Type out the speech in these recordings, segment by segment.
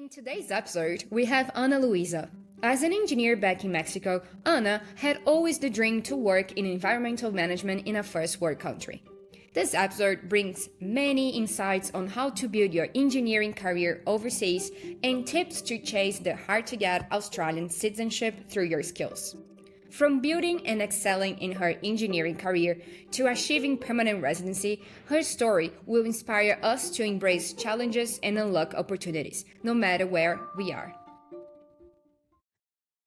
In today's episode, we have Ana Luisa. As an engineer back in Mexico, Ana had always the dream to work in environmental management in a first world country. This episode brings many insights on how to build your engineering career overseas and tips to chase the hard-to-get Australian citizenship through your skills. From building and excelling in her engineering career to achieving permanent residency, her story will inspire us to embrace challenges and unlock opportunities, no matter where we are.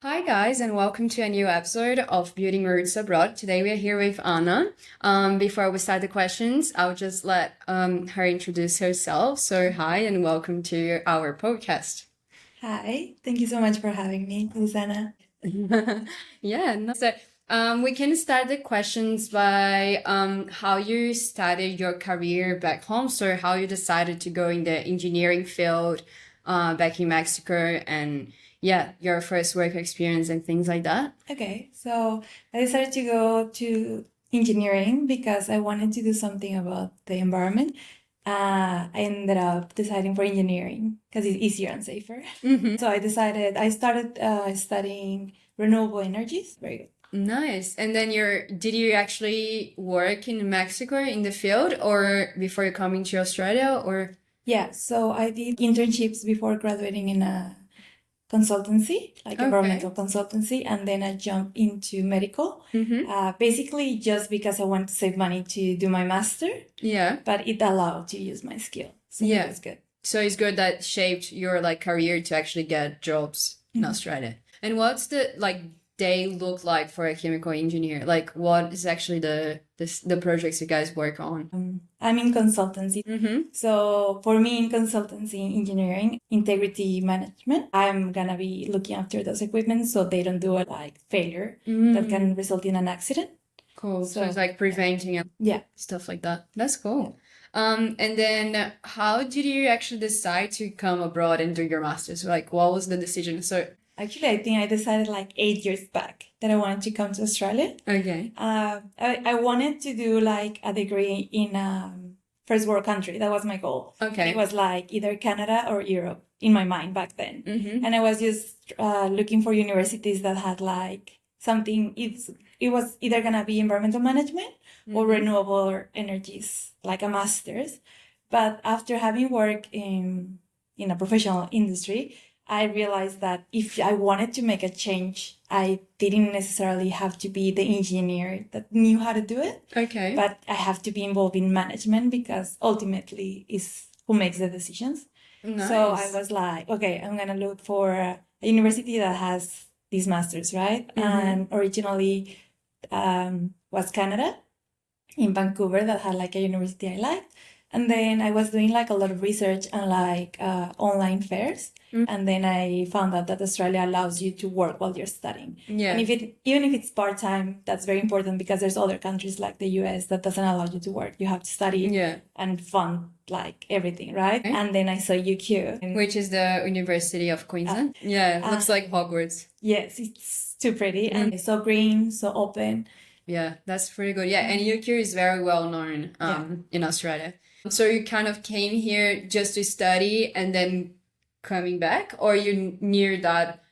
Hi guys, and welcome to a new episode of Building Roots Abroad. Today we are here with Ana. Before we start the questions, I'll just let her introduce herself. So hi and welcome to our podcast. Hi, thank you so much for having me, Luisa. We can start the questions by how you started your career back home. So how you decided to go in the engineering field back in Mexico and your first work experience and things like that. Okay, so I decided to go to engineering because I wanted to do something about the environment. I ended up deciding for engineering because it's easier and safer. Mm-hmm. So I started studying renewable energies. Very good. Nice. And then did you actually work in Mexico in the field or before coming to Australia or? Yeah, so I did internships before graduating in a consultancy, like environmental consultancy, and then I jumped into medical, basically just because I wanted to save money to do my master. Yeah. But it allowed to use my skill. So yeah, it's good. So it's good that shaped your career to actually get jobs in Australia. And what's the day look like for a chemical engineer? What is actually the projects you guys work on? I'm in consultancy. So for me in consultancy engineering, integrity management, I'm gonna be looking after those equipment so they don't do a failure that can result in an accident. Cool. So it's preventing stuff like that. That's cool. And then how did you actually decide to come abroad and do your master's? What was the decision? So actually, I think I decided 8 years back that I wanted to come to Australia. Okay. I wanted to do a degree in first world country. That was my goal. Okay. It was either Canada or Europe in my mind back then. And I was just looking for universities that had something. It was either gonna be environmental management or renewable energies, like a master's. But after having worked in a professional industry, I realized that if I wanted to make a change, I didn't necessarily have to be the engineer that knew how to do it. Okay. But I have to be involved in management because ultimately is who makes the decisions. Nice. So I was okay, I'm going to look for a university that has these masters, right? And originally was Canada in Vancouver that had a university I liked. And then I was doing a lot of research and online fairs. And then I found out that Australia allows you to work while you're studying. Yeah. And even if it's part-time, that's very important because there's other countries like the US that doesn't allow you to work. You have to study and fund everything, right? Okay. And then I saw UQ. Which is the University of Queensland. Looks like Hogwarts. Yes, it's too pretty. And it's so green, so open. Yeah, that's pretty good. Yeah, and UQ is very well known in Australia. So you kind of came here just to study and then coming back, or you knew that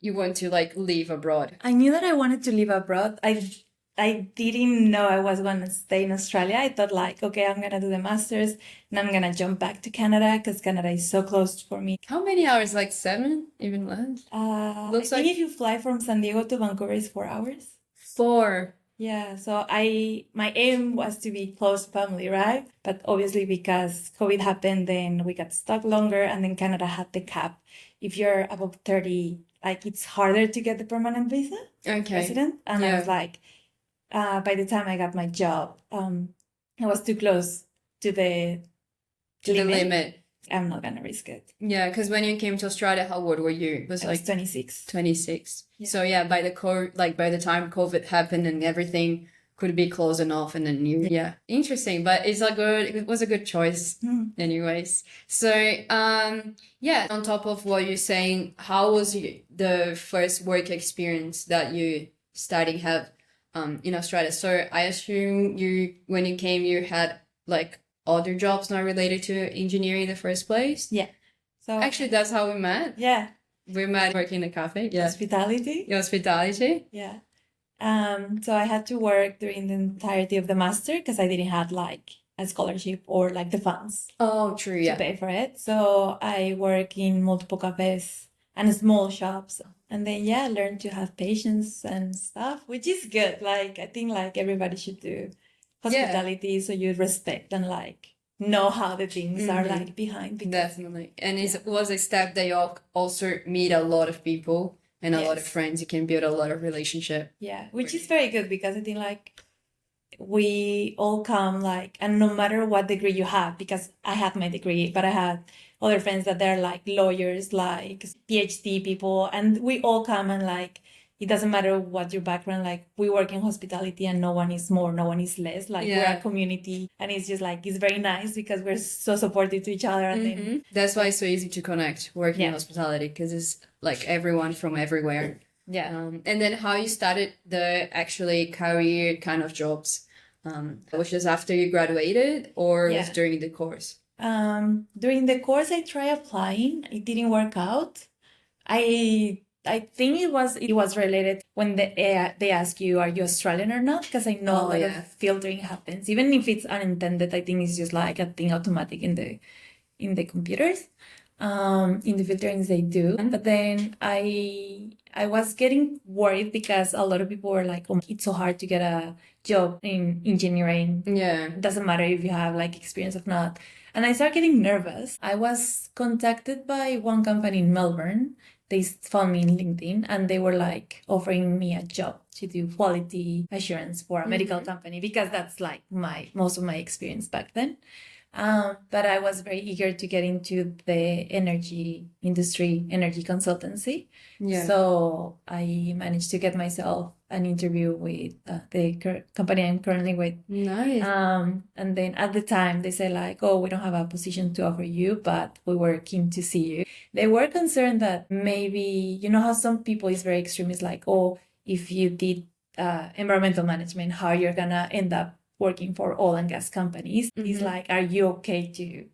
you want to live abroad? I knew that I wanted to live abroad. I didn't know I was going to stay in Australia. I thought okay, I'm going to do the master's and I'm going to jump back to Canada because Canada is so close for me. How many hours? 7? Even less? I think if you fly from San Diego to Vancouver, it's 4 hours. 4? Yeah, so my aim was to be close to family, right? But obviously because COVID happened, then we got stuck longer and then Canada had the cap. If you're above 30, it's harder to get the permanent visa. Okay. Resident. And I was by the time I got my job, I was too close to the limit. I'm not going to risk it. Yeah, because when you came to Australia, how old were you? I was 26. 26. Yeah. So by the time COVID happened and everything could be close enough, and then interesting. But it was a good choice, anyways. So on top of what you're saying, how was the first work experience that you starting have in Australia? So I assume when you came, you had other jobs not related to engineering in the first place? Yeah. So Actually, that's how we met. yeah, We met working in a cafe. Yeah. hospitality. Hospitality. Yeah. So I had to work during the entirety of the master because I didn't have like a scholarship or like the funds Oh, true. to Yeah. pay for it. So I work in multiple cafes and small shops. And then yeah, learn to have patience and stuff, which is good. Like I think like everybody should do hospitality so you respect and like know how the things are like behind. Because, Definitely. And it was a step that you also meet a lot of people and a lot of Yes. friends. You can build a lot of relationship. yeah, which is very good because I think like we all come like, and no matter what degree you have, because I had my degree, but I had other friends that they're like lawyers, like PhD people, and we all come and like, it doesn't matter what your background, like we work in hospitality and no one is more, no one is less, like we're Yeah. a community and it's just like, it's very nice because we're so supportive to each other. And then That's why it's so easy to connect working in Yeah. hospitality, because it's like everyone from everywhere. yeah. And then how you started the actually career kind of jobs, was just after you graduated or was Yeah. during the course? During the course I tried applying, it didn't work out. I think it was related when they ask you, are you Australian or not? Because I know a lot yeah. of filtering happens, even if it's unintended. I think it's just like a thing automatic in the computers. In the filterings they do, but then I was getting worried because a lot of people were like, oh, it's so hard to get a job in engineering. Yeah. It doesn't matter if you have like experience or not. And I started getting nervous. I was contacted by one company in Melbourne. They found me in LinkedIn and they were like offering me a job to do quality assurance for a medical company because that's like most of my experience back then. But I was very eager to get into the energy industry, energy consultancy. Yeah. So I managed to get myself an interview with the company I'm currently with. Nice. And then at the time they said like, oh, we don't have a position to offer you, but we were keen to see you. They were concerned that maybe, you know how some people is very extreme, is like, oh, if you did environmental management, how you're gonna end up working for oil and gas companies. It's like, are you okay to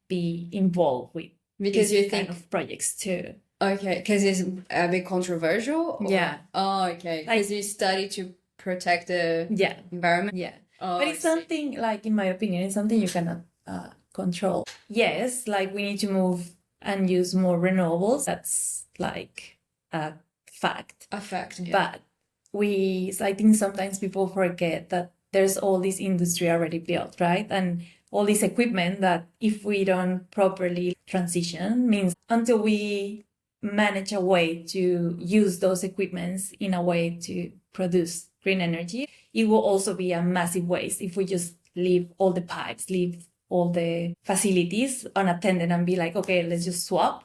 be involved with Because these you kind think, of projects too? okay, because it's a bit controversial? Or? Yeah. Oh, okay. Because you study to protect the Yeah. environment? Yeah. Oh, But it's something, like, in my opinion, it's something you cannot control. Yes, like, we need to move and use more renewables. That's, like, a fact. A fact, yeah. But I think sometimes people forget that there's all this industry already built, right? And all this equipment that if we don't properly transition means until we manage a way to use those equipments in a way to produce green energy, it will also be a massive waste if we just leave all the pipes, leave all the facilities unattended and be like, okay, let's just swap.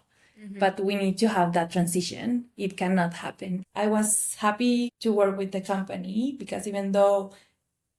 But we need to have that transition. It cannot happen. I was happy to work with the company because even though,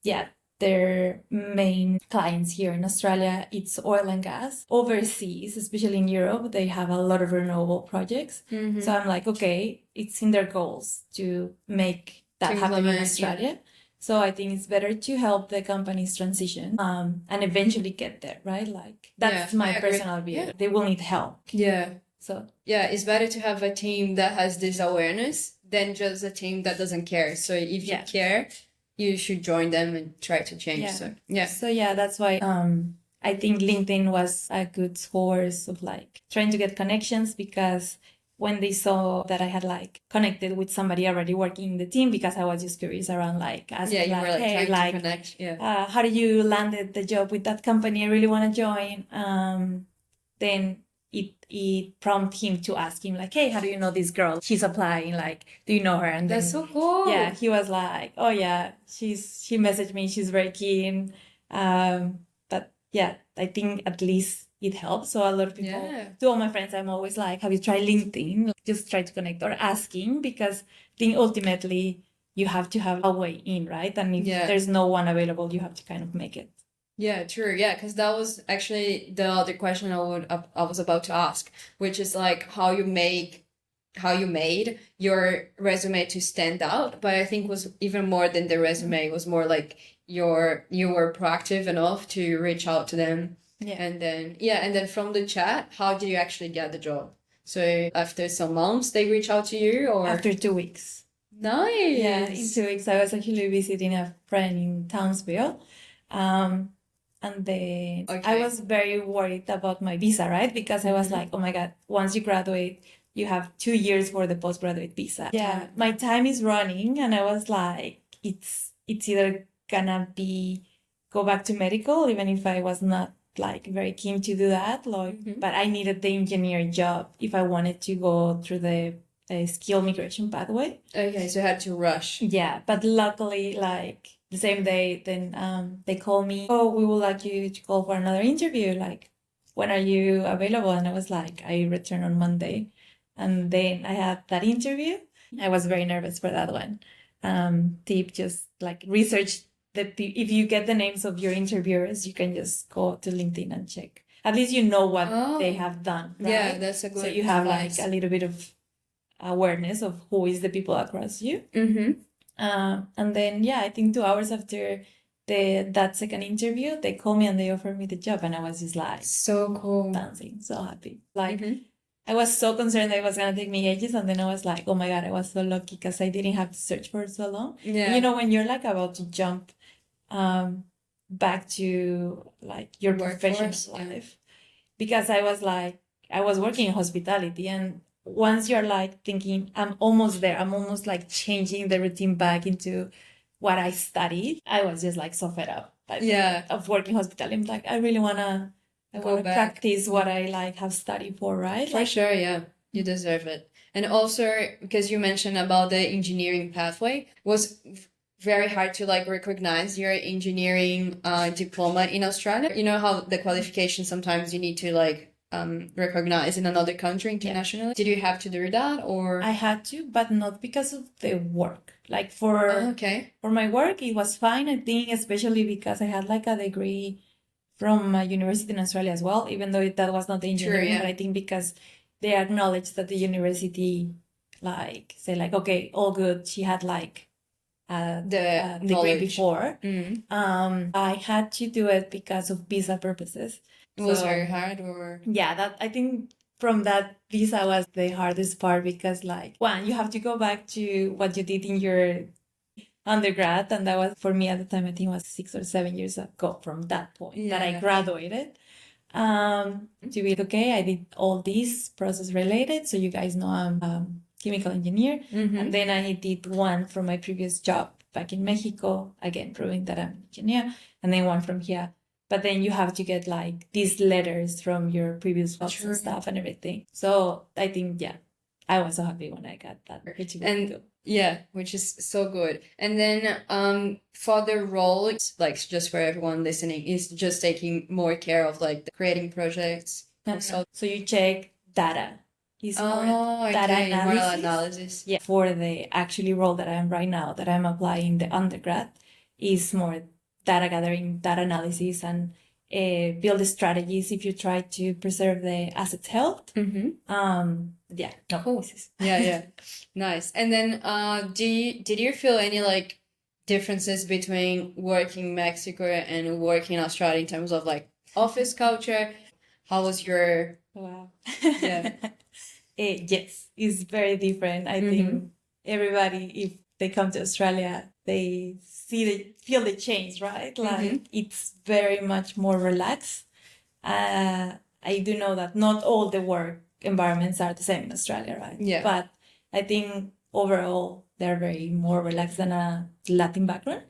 yeah, their main clients here in Australia, it's oil and gas. Overseas, especially in Europe, they have a lot of renewable projects. So I'm like, okay, it's in their goals to make that happen in Australia. Yeah. So I think it's better to help the companies transition and eventually get there, right? Like, that's my personal view. Yeah. They will need help. Yeah. So yeah, it's better to have a team that has this awareness than just a team that doesn't care. So if you care, you should join them and try to change. Yeah. So yeah, that's why I think LinkedIn was a good source of like trying to get connections, because when they saw that I had like connected with somebody already working in the team, because I was just curious around like asking hey, like connect. How did you landed the job with that company? I really want to join. Then it prompted him to ask him like, hey, how do you know this girl? She's applying, like, do you know her? And that's so cool. Yeah, he was like, oh yeah, she messaged me, she's very keen. But yeah, I think at least it helps. So a lot of people, to all my friends, I'm always like, have you tried LinkedIn? Just try to connect or asking, because I think ultimately you have to have a way in, right? And if there's no one available, you have to kind of make it. Yeah, true. Yeah, because that was actually the other question I was about to ask, which is like how you made your resume to stand out. But I think was even more than the resume. It was more like you were proactive enough to reach out to them Yeah. And then from the chat, how did you actually get the job? So after some months, they reach out to you, or After 2 weeks. nice. Yeah, in 2 weeks, I was actually visiting a friend in Townsville. And then I Okay. was very worried about my visa, right? Because I was like, oh my God, once you graduate, you have 2 years for the postgraduate visa. Yeah, my time is running, and I was like, it's either gonna be go back to medical, even if I was not like very keen to do that. Like, but I needed the engineering job if I wanted to go through the skill migration pathway. Okay, so you had to rush. Yeah, but luckily, like the same day, then they call me. Oh, we would like you to call for another interview. Like, when are you available? And I was like, I return on Monday, and then I had that interview. I was very nervous for that one. Tip, just like research if you get the names of your interviewers, you can just go to LinkedIn and check. At least you know what they have done, right? Yeah, that's a good So you have advice. like a little bit of awareness of who is the people across you. And then I think 2 hours after that second interview, they called me and they offered me the job, and I was just like So cool. dancing, so happy. Like I was so concerned that it was gonna take me ages, and then I was like, oh my God, I was so lucky because I didn't have to search for so long. Yeah. And when you're like about to jump back to like your professional life, because I was working in hospitality, and once you're like thinking, I'm almost there, I'm almost like changing the routine back into what I studied, I was just like so fed up of working hospitality. I'm like, I really wanna practice what I like have studied for, right? For sure, yeah. You deserve it. And also, because you mentioned about the engineering pathway, was very hard to like recognize your engineering diploma in Australia. You know how the qualification sometimes you need to like recognize in another country internationally. Did you have to do that, or? I had to, but not because of the work. Like for my work, it was fine. I think especially because I had like a degree from a university in Australia as well, even though that was not the engineering. But I think because they acknowledged that the university like say like, okay, all good. She had like the degree before. I had to do it because of visa purposes. It was very hard, or? Yeah, that I think from that visa was the hardest part, because like one, you have to go back to what you did in your undergrad, and that was for me at the time, I think it was 6 or 7 years ago from that point that I graduated. To be okay, I did all these process related, so you guys know I'm chemical engineer. And then I did one from my previous job back in Mexico, again proving that I'm an engineer, and then one from here. But then you have to get like these letters from your previous jobs and stuff and everything. So I think I was so happy when I got that. Which is so good. And then for the role, like just for everyone listening, is just taking more care of like creating projects. So you check data. It's more data analysis. Yeah. For the actually role that I am right now, that I'm applying the undergrad, is more data gathering, data analysis, and build strategies if you try to preserve the asset's health. Cool. Nice. And then did you feel any like differences between working in Mexico and working in Australia in terms of like office culture? How was your yes, it's very different. I think everybody, if they come to Australia, they feel the change, right? Like it's very much more relaxed. I do know that not all the work environments are the same in Australia, right? Yeah. But I think overall they're very more relaxed than a Latin background.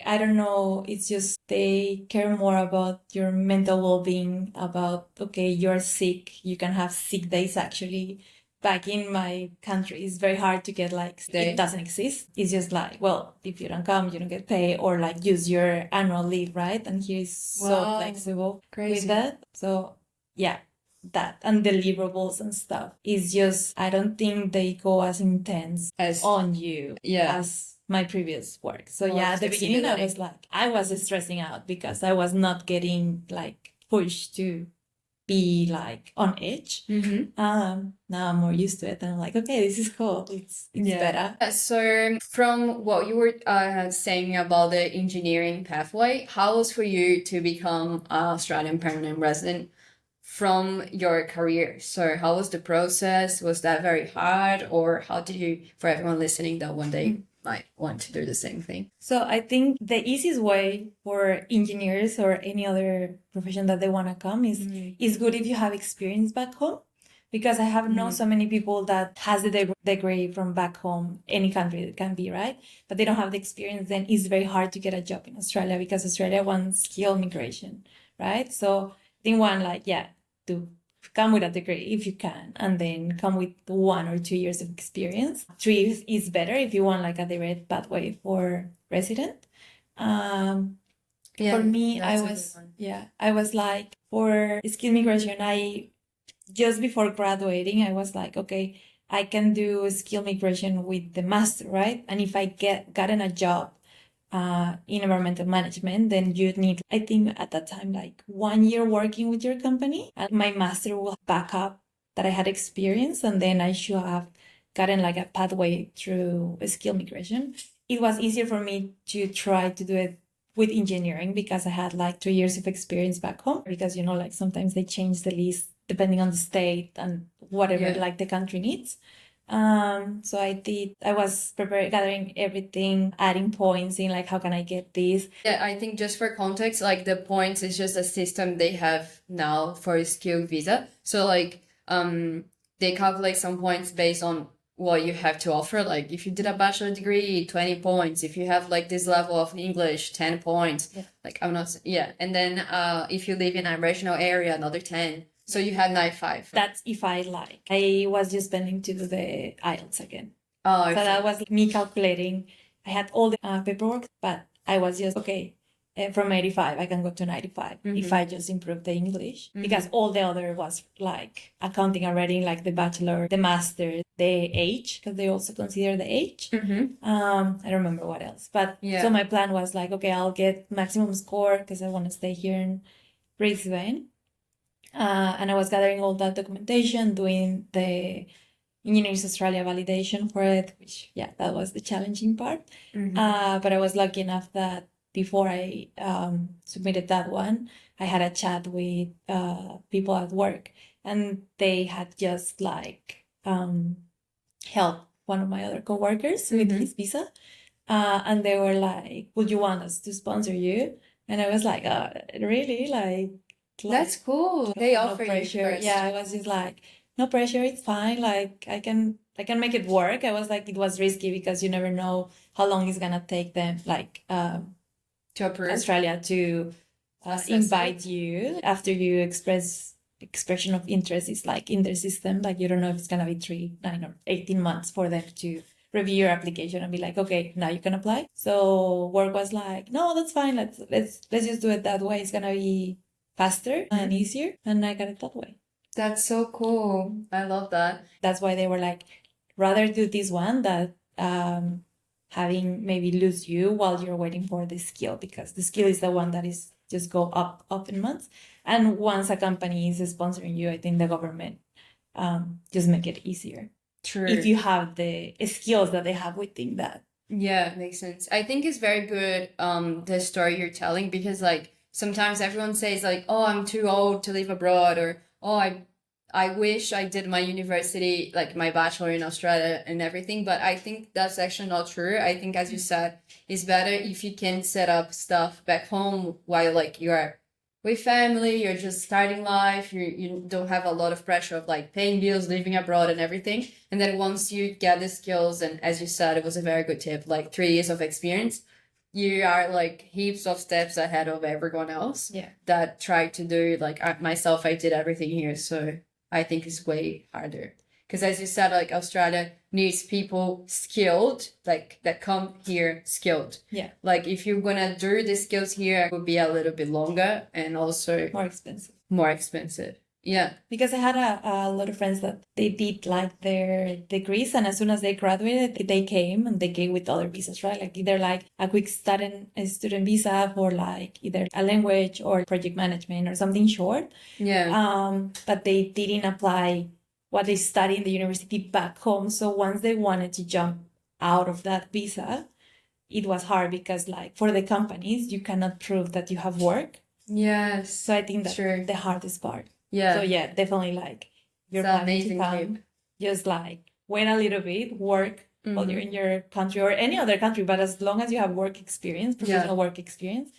I don't know, it's just they care more about your mental well-being, about, okay, you're sick, you can have sick days actually. Back in my country, it's very hard to get like, it doesn't exist. It's just like, well, if you don't come, you don't get paid, or like use your annual leave, right? And here is so flexible with that. So that and deliverables and stuff is just, I don't think they go as intense on you as my previous work. So at the beginning I was stressing out because I was not getting like pushed to be like on edge. Now I'm more used to it, and I'm like, okay, this is cool. It's better. So from what you were saying about the engineering pathway, how was for you to become an Australian permanent resident from your career? So how was the process? Was that very hard, or how did you, for everyone listening that one day might want to do the same thing? So I think the easiest way for engineers or any other profession that they want to come is good if you have experience back home, because I have known so many people that has the degree from back home, any country it can be, right? But they don't have the experience. Then it's very hard to get a job in Australia because Australia wants skill migration, right? So I think to come with a degree if you can, and then come with 1 or 2 years of experience. 3 is better if you want like a direct pathway for resident. For me, I was like, for skill migration, just before graduating, I was like, okay, I can do skill migration with the master, right? And if I gotten a job in environmental management, then you need, I think at that time, like 1 year working with your company, and my master will back up that I had experience, and then I should have gotten like a pathway through a skill migration. It was easier for me to try to do it with engineering because I had like 2 years of experience back home, because like sometimes they change the list depending on the state and whatever like the country needs. So I was gathering everything, adding points in like, how can I get this? Yeah, I think just for context, like the points is just a system they have now for a skill visa. So like, they calculate some points based on what you have to offer. Like if you did a bachelor degree, 20 points. If you have like this level of English, 10 points. Yeah. Like And then, if you live in a regional area, another 10. So you had 95. That's if I like. I was just spending to do the IELTS again. Oh, okay. So that was me calculating. I had all the paperwork, but I was just, okay, from 85, I can go to 95 if I just improve the English. Because all the other was like accounting already, like the bachelor, the master, the age, because they also consider the age. I don't remember what else. But so my plan was like, okay, I'll get maximum score because I want to stay here in Brisbane. And I was gathering all that documentation, doing the Engineers Australia validation for it, which, that was the challenging part. But I was lucky enough that before I submitted that one, I had a chat with people at work, and they had just like helped one of my other coworkers with his visa. And they were like, would you want us to sponsor you? And I was like, really? Like, that's cool. They offer pressure. you first. Yeah, I was just like, no pressure, it's fine. Like I can make it work. I was like, it was risky because you never know how long it's gonna take them, like to approve Australia to invite you after you expression of interest is like in their system. Like you don't know if it's gonna be 3, 9, or 18 months for them to review your application and be like, okay, now you can apply. So work was like, no, that's fine. Let's just do it that way. It's gonna be faster and easier, and I got it that way. That's so cool. I love that. That's why they were like, rather do this one that having maybe lose you while you're waiting for the skill, because the skill is the one that is just go up in months. And once a company is sponsoring you, I think the government just make it easier. True. If you have the skills that they have within that. Yeah, makes sense. I think it's very good, the story you're telling, because like, sometimes everyone says like, oh, I'm too old to live abroad, or, oh, I wish I did my university, like my bachelor in Australia and everything. But I think that's actually not true. I think, as you said, it's better if you can set up stuff back home while like you're with family, you're just starting life, you don't have a lot of pressure of like paying bills, living abroad and everything. And then once you get the skills, and as you said, it was a very good tip, like 3 years of experience, you are like heaps of steps ahead of everyone else that tried to do like myself. I did everything here, so I think it's way harder, because as you said, like Australia needs people skilled, like that come here skilled. Like if you're gonna do the skills here, it would be a little bit longer and also more expensive. Yeah. Because I had a lot of friends that they did like their degrees, and as soon as they graduated, they came with other visas, right? Like either like a quick student visa for like either a language or project management or something short. Yeah. But they didn't apply what they studied in the university back home. So once they wanted to jump out of that visa, it was hard because like for the companies, you cannot prove that you have work. Yes. So I think that's True. the hardest part. Yeah. So yeah, definitely like you're It's an planning to amazing come, tip. just like wait a little bit, work while you're in your country or any other country, but as long as you have work experience, professional work experience,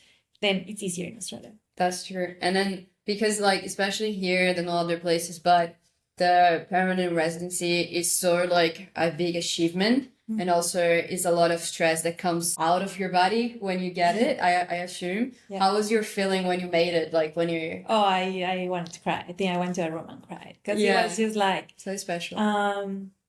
then it's easier in Australia. That's true. And then because like especially here than all other places, but the permanent residency is sort of like a big achievement. And also is a lot of stress that comes out of your body when you get it, I assume. Yeah. How was your feeling when you made it? Like when you Oh, I wanted to cry. I think I went to a room and cried because it was just like so special.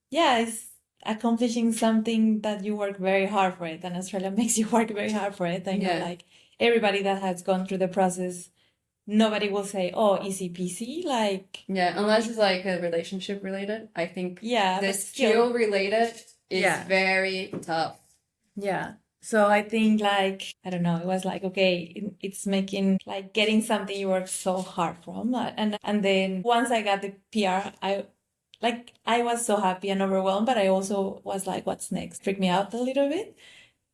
Yeah, it's accomplishing something that you work very hard for it, and Australia makes you work very hard for it. I know, like everybody that has gone through the process, nobody will say, "Oh, easy peasy." Like unless it's like a relationship related. I think yeah, the but skill still, related is very tough. Yeah. So I think like, I don't know, it was like, okay, it's making like getting something you work so hard from. And then once I got the PR, I was so happy and overwhelmed, but I also was like, what's next? Freaked me out a little bit.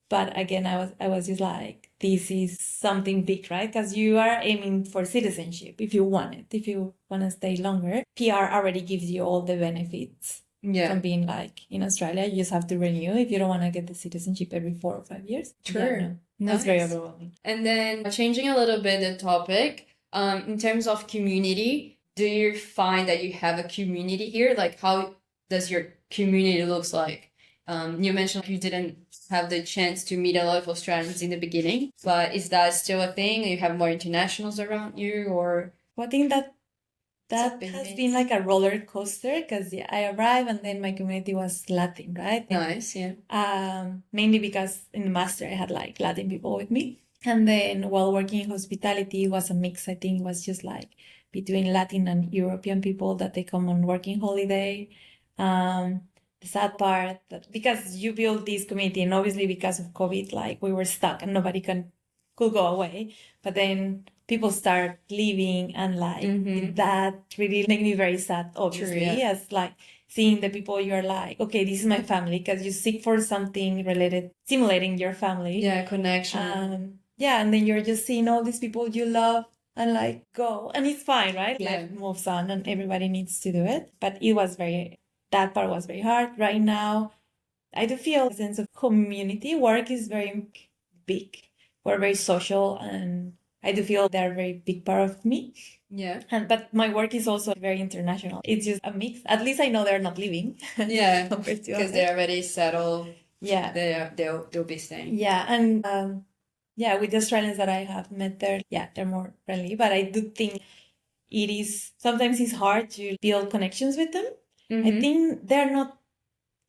But again, I was just like, this is something big, right? Because you are aiming for citizenship if you want it, if you want to stay longer. PR already gives you all the benefits from being like in Australia. You just have to renew if you don't want to get the citizenship every 4 or 5 years. True. Yeah, no, that's very overwhelming. And then changing a little bit the topic, in terms of community, do you find that you have a community here? Like how does your community looks like? You mentioned you didn't have the chance to meet a lot of Australians in the beginning, but is that still a thing? You have more internationals around you, or? Well, I think that has been like a roller coaster because I arrived and then my community was Latin, right? Nice, yeah. Mainly because in the master I had like Latin people with me. And then while working in hospitality, it was a mix. I think it was just like between Latin and European people that they come on working holiday. The sad part that because you build this community and obviously because of COVID, like we were stuck and nobody could go away. But then people start leaving and like that really made me very sad, obviously, as like seeing the people you're like, okay, this is my family, because you seek for something related, simulating your family. Yeah, connection. And then you're just seeing all these people you love and like go, and it's fine, right? Life moves on and everybody needs to do it. But that part was very hard. Right now, I do feel a sense of community. Work is very big. We're very social, and I do feel they're a very big part of me. Yeah. But my work is also very international. It's just a mix. At least I know they're not leaving. Yeah. Because they're already settled. Yeah. They'll be staying. Yeah. And with the Australians that I have met there, they're more friendly. But I do think sometimes it's hard to build connections with them.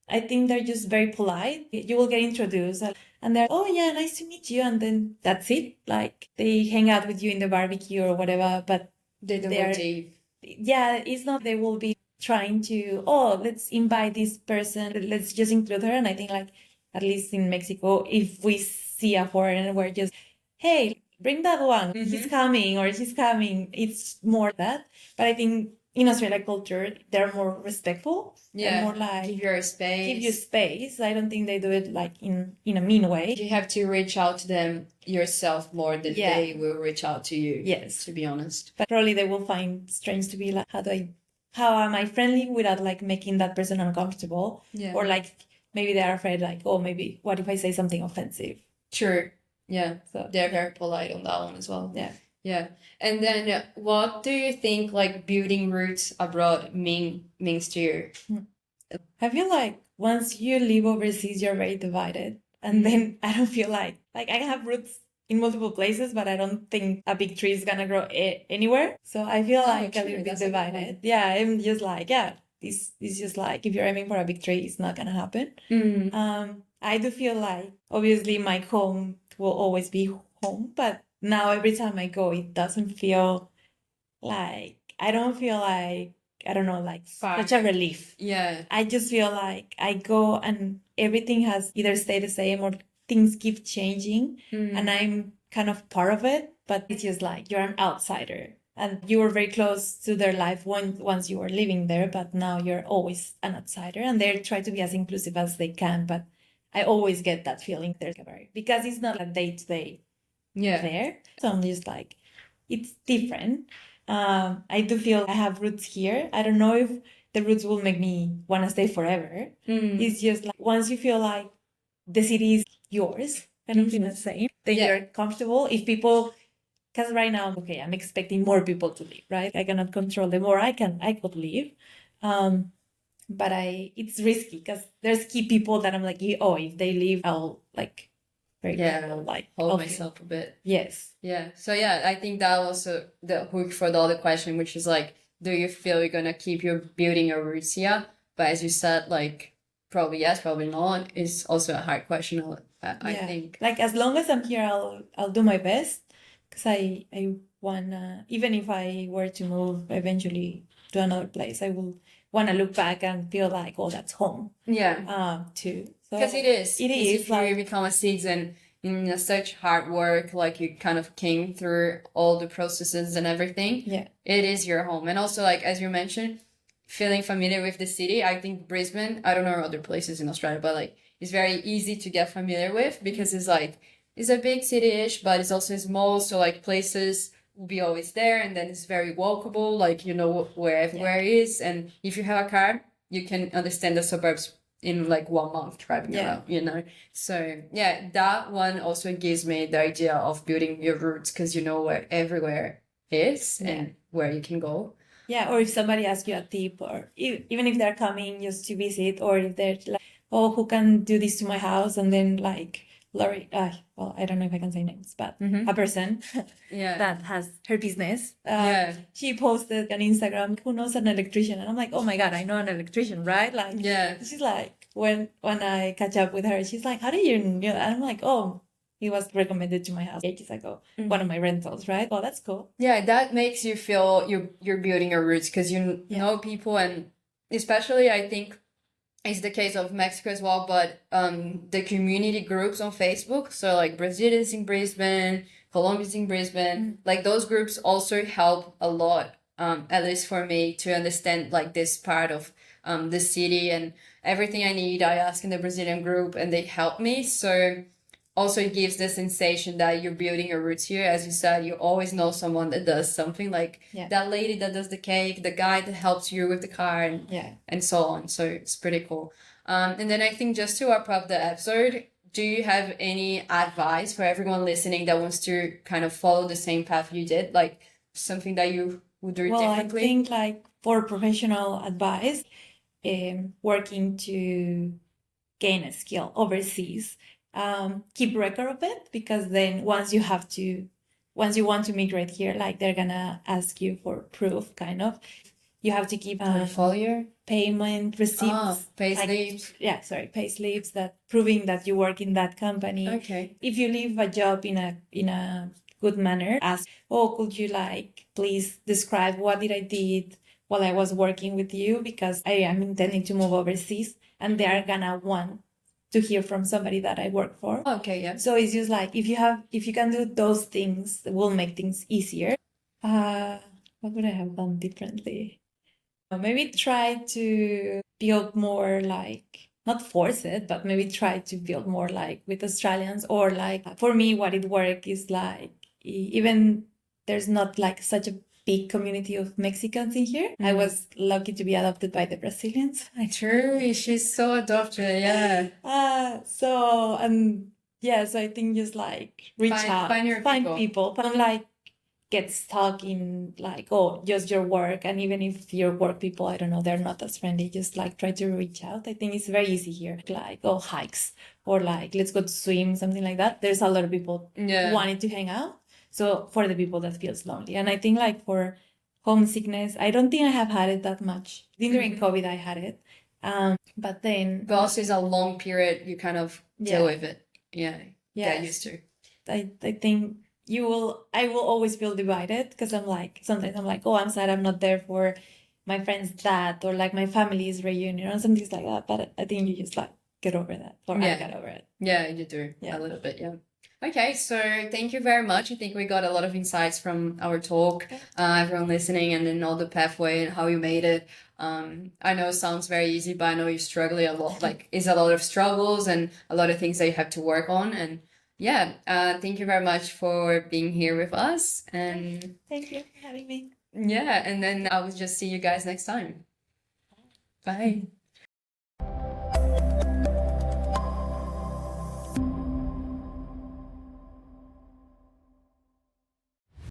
I think they're just very polite. You will get introduced and they're, oh yeah, nice to meet you. And then that's it. Like they hang out with you in the barbecue or whatever, but they don't go deep. Yeah, it's not, they will be trying to, let's invite this person. Let's just include her. And I think like, at least in Mexico, if we see a foreigner, we're just, hey, bring that one. He's coming or she's coming. It's more that. But I think in Australia culture, they're more respectful. Yeah. More like give you space. I don't think they do it like in a mean way. You have to reach out to them yourself more than they will reach out to you. Yes. To be honest. But probably they will find strange to be like, how am I friendly without like making that person uncomfortable? Yeah. Or like maybe they're afraid like, oh, maybe what if I say something offensive? True. Yeah. So they're very polite on that one as well. Yeah. Yeah. And then what do you think like building roots abroad means to you? I feel like once you live overseas, you're very divided. And then I don't feel like I have roots in multiple places, but I don't think a big tree is going to grow anywhere. So I feel like a little bit divided. Yeah. I'm just like, this is just like, if you're aiming for a big tree, it's not going to happen. I do feel like obviously my home will always be home, but now every time I go, it doesn't feel like I don't feel like, I don't know, like Far. such a relief. Yeah. I just feel like I go and everything has either stayed the same or things keep changing, and I'm kind of part of it, but it's just like you're an outsider. And you were very close to their life once you were living there, but now you're always an outsider. And they try to be as inclusive as they can, but I always get that feeling there's a barrier because it's not a day to day there. So I'm just like, it's different. I do feel I have roots here. I don't know if the roots will make me want to stay forever. It's just like once you feel like the city is yours, kind of in the same, then you're comfortable. If people, because right now, okay, I'm expecting more people to leave, right? I cannot control them, or I could leave. But it's risky because there's key people that I'm like, oh, if they leave, I'll like, like hold myself a bit. Yes. Yeah. So yeah, I think that also the hook for the other question, which is like, do you feel you're gonna keep your building your roots here? But as you said, like probably yes, probably not. Is also a hard question. I think. Like as long as I'm here, I'll do my best because I wanna, even if I were to move eventually to another place, I will wanna look back and feel like, oh, that's home. Yeah. Too. Because it is. It is. If you become a citizen in such hard work, like you kind of came through all the processes and everything. Yeah. It is your home. And also, like, as you mentioned, feeling familiar with the city. I think Brisbane, I don't know other places in Australia, but like, it's very easy to get familiar with because it's like, it's a big city-ish, but it's also small. So like places will be always there. And then it's very walkable. Like, you know, where everywhere is. And if you have a car, you can understand the suburbs in like 1 month driving around, you know? So yeah, that one also gives me the idea of building your roots because you know where everywhere is and where you can go. Yeah, or if somebody asks you a tip, or even if they're coming just to visit, or if they're like, oh, who can do this to my house? And then like Lori, well, I don't know if I can say names, but a person that has her business, she posted on Instagram, who knows an electrician? And I'm like, oh my God, I know an electrician, right? Like, she's like, when I catch up with her, she's like, how do you know? And I'm like, oh, he was recommended to my house ages ago, one of my rentals, right? Oh, that's cool. Yeah, that makes you feel you're building your roots because you know people, and especially I think it's the case of Mexico as well, but the community groups on Facebook, so like Brazilians in Brisbane, Colombians in Brisbane, like those groups also help a lot, at least for me, to understand like this part of the city, and everything I need I ask in the Brazilian group and they help me. So also it gives the sensation that you're building your roots here. As you said, you always know someone that does something, like that lady that does the cake, the guy that helps you with the car, and so on. So it's pretty cool. And then I think just to wrap up the episode, do you have any advice for everyone listening that wants to kind of follow the same path you did? Like something that you would do differently? I think like for professional advice, working to gain a skill overseas, keep record of it, because then once you want to migrate here, like they're gonna ask you for proof, kind of. You have to keep portfolio, payment receipts, pay slips. Pay slips that proving that you work in that company. Okay. If you leave a job in a good manner, ask, oh, could you like please describe what did I did while I was working with you, because I am intending to move overseas, and they are gonna want to hear from somebody that I work for. Okay, yeah. So it's just like if you can do those things, it will make things easier. What would I have done differently? Maybe try to build more, like, not force it, but maybe try to build more like with Australians, or like for me what it worked is like, even there's not like such a big community of Mexicans in here. I was lucky to be adopted by the Brazilians. True, she's so adopted, yeah. So I think just like reach out, find people. But like get stuck in like, oh, just your work. And even if your work people, I don't know, they're not as friendly, just like try to reach out. I think it's very easy here. Like, oh, hikes, or like, let's go to swim, something like that. There's a lot of people wanting to hang out. So for the people that feels lonely. And I think like for homesickness, I don't think I have had it that much. During COVID, I had it. But also it's a long period, you kind of deal with it. Yeah. Get used to. I think I will always feel divided because I'm like, sometimes I'm like, oh, I'm sad I'm not there for my friend's dad or like my family's reunion or something like that. But I think you just like get over that, or I Yeah. got over it. Yeah, you do. Yeah. A little bit, yeah. Okay, so thank you very much. I think we got a lot of insights from our talk, everyone listening, and then all the pathway and how you made it. I know it sounds very easy, but I know you're struggling a lot. Like, it's a lot of struggles and a lot of things that you have to work on. And yeah, thank you very much for being here with us. And Thank you for having me. yeah, and then I will just see you guys next time. Bye.